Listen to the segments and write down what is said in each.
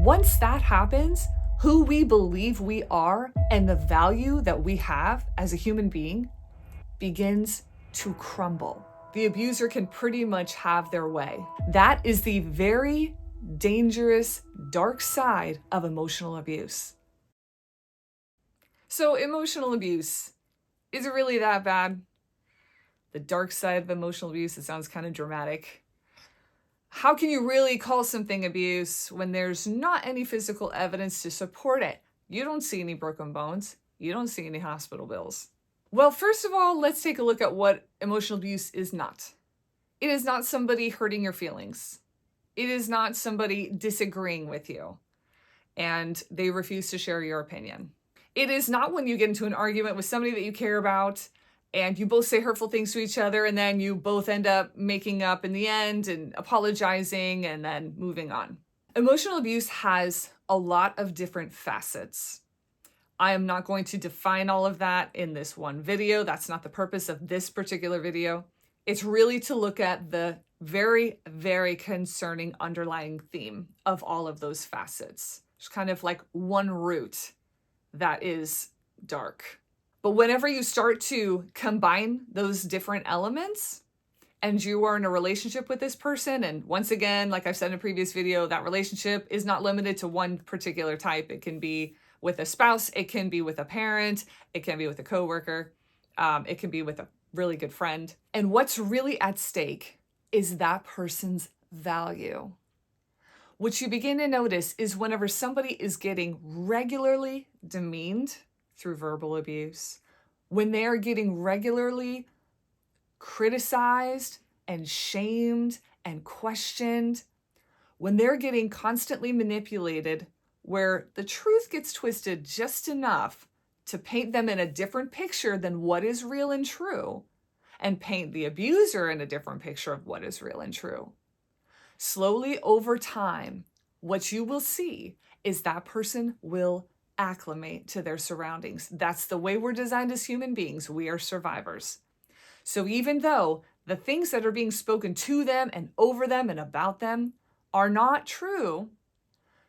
Once that happens, who we believe we are and the value that we have as a human being begins to crumble. The abuser can pretty much have their way. That is the very dangerous, dark side of emotional abuse. So, emotional abuse, is it really that bad? The dark side of emotional abuse, it sounds kind of dramatic. How can you really call something abuse when there's not any physical evidence to support it? You don't see any broken bones. You don't see any hospital bills. Well, first of all, let's take a look at what emotional abuse is not. It is not somebody hurting your feelings. It is not somebody disagreeing with you and they refuse to share your opinion. It is not when you get into an argument with somebody that you care about and you both say hurtful things to each other and then you both end up making up in the end and apologizing and then moving on. Emotional abuse has a lot of different facets. I am not going to define all of that in this one video. That's not the purpose of this particular video. It's really to look at the very, very concerning underlying theme of all of those facets. It's kind of like one root that is dark. But whenever you start to combine those different elements and you are in a relationship with this person, and once again, like I've said in a previous video, that relationship is not limited to one particular type. It can be with a spouse, it can be with a parent, it can be with a coworker, it can be with a really good friend. And what's really at stake is that person's value. What you begin to notice is whenever somebody is getting regularly demeaned through verbal abuse, when they are getting regularly criticized and shamed and questioned, when they're getting constantly manipulated, where the truth gets twisted just enough to paint them in a different picture than what is real and true, and paint the abuser in a different picture of what is real and true. Slowly over time, what you will see is that person will acclimate to their surroundings. That's the way we're designed as human beings. We are survivors. So even though the things that are being spoken to them and over them and about them are not true,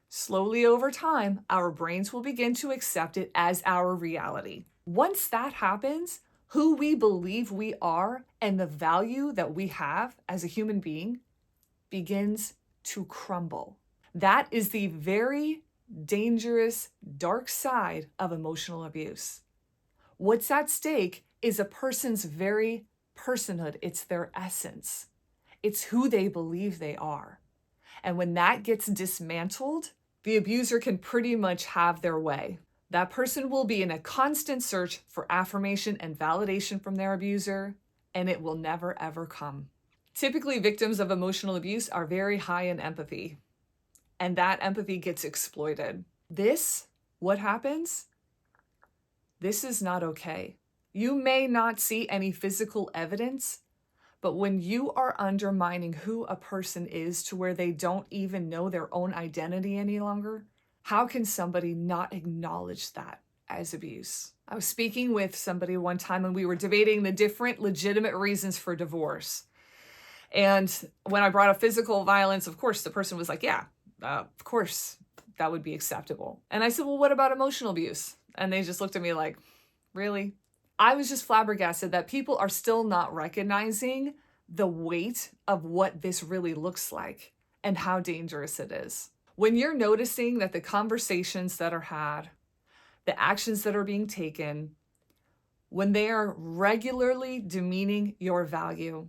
slowly over time, our brains will begin to accept it as our reality. Once that happens, who we believe we are and the value that we have as a human being begins to crumble. That is the very dangerous, dark side of emotional abuse. What's at stake is a person's very personhood. It's their essence. It's who they believe they are. And when that gets dismantled, the abuser can pretty much have their way. That person will be in a constant search for affirmation and validation from their abuser, and it will never, ever come. Typically, victims of emotional abuse are very high in empathy, and that empathy gets exploited. What happens? This is not okay. You may not see any physical evidence, but when you are undermining who a person is to where they don't even know their own identity any longer, how can somebody not acknowledge that as abuse? I was speaking with somebody one time and we were debating the different legitimate reasons for divorce. And when I brought up physical violence, of course, the person was like, yeah, of course, that would be acceptable. And I said, well, what about emotional abuse? And they just looked at me like, really? I was just flabbergasted that people are still not recognizing the weight of what this really looks like and how dangerous it is. When you're noticing that the conversations that are had, the actions that are being taken, when they are regularly demeaning your value,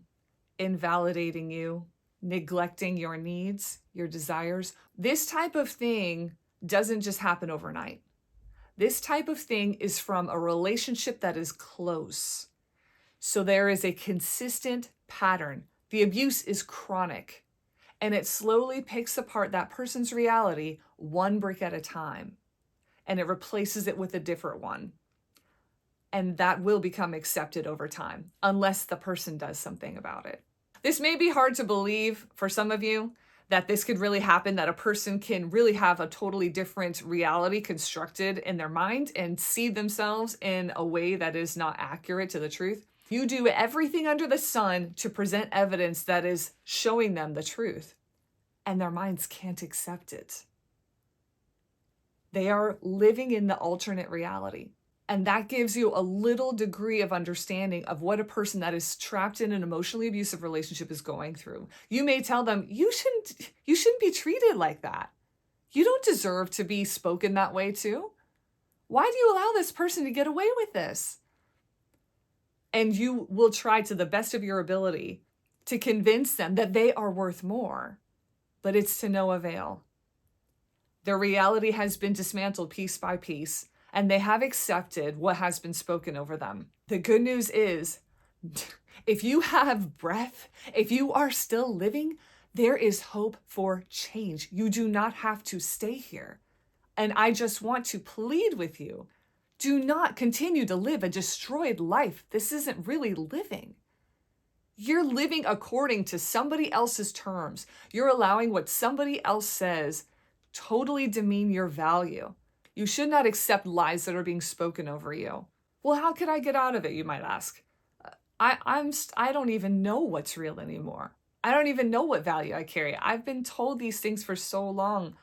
invalidating you, neglecting your needs, your desires, this type of thing doesn't just happen overnight. This type of thing is from a relationship that is close. So there is a consistent pattern. The abuse is chronic, and it slowly picks apart that person's reality one brick at a time, and it replaces it with a different one. And that will become accepted over time, unless the person does something about it. This may be hard to believe for some of you, that this could really happen, that a person can really have a totally different reality constructed in their mind and see themselves in a way that is not accurate to the truth. You do everything under the sun to present evidence that is showing them the truth, and their minds can't accept it. They are living in the alternate reality. And that gives you a little degree of understanding of what a person that is trapped in an emotionally abusive relationship is going through. You may tell them, you shouldn't be treated like that. You don't deserve to be spoken that way to. Why do you allow this person to get away with this? And you will try to the best of your ability to convince them that they are worth more, but it's to no avail. Their reality has been dismantled piece by piece, and they have accepted what has been spoken over them. The good news is, if you have breath, if you are still living, there is hope for change. You do not have to stay here. And I just want to plead with you, do not continue to live a destroyed life. This isn't really living. You're living according to somebody else's terms. You're allowing what somebody else says totally demean your value. You should not accept lies that are being spoken over you. Well, how could I get out of it, you might ask? I don't even know what's real anymore. I don't even know what value I carry. I've been told these things for so long.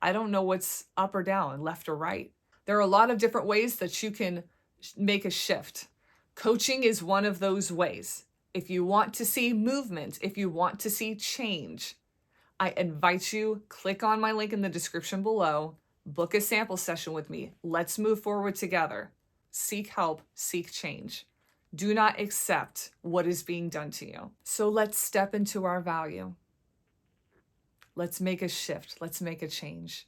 I don't know what's up or down, left or right. There are a lot of different ways that you can make a shift. Coaching is one of those ways. If you want to see movement, if you want to see change, I invite you, click on my link in the description below, book a sample session with me. Let's move forward together. Seek help, seek change. Do not accept what is being done to you. So let's step into our value. Let's make a shift. Let's make a change.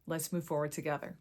Let's move forward together.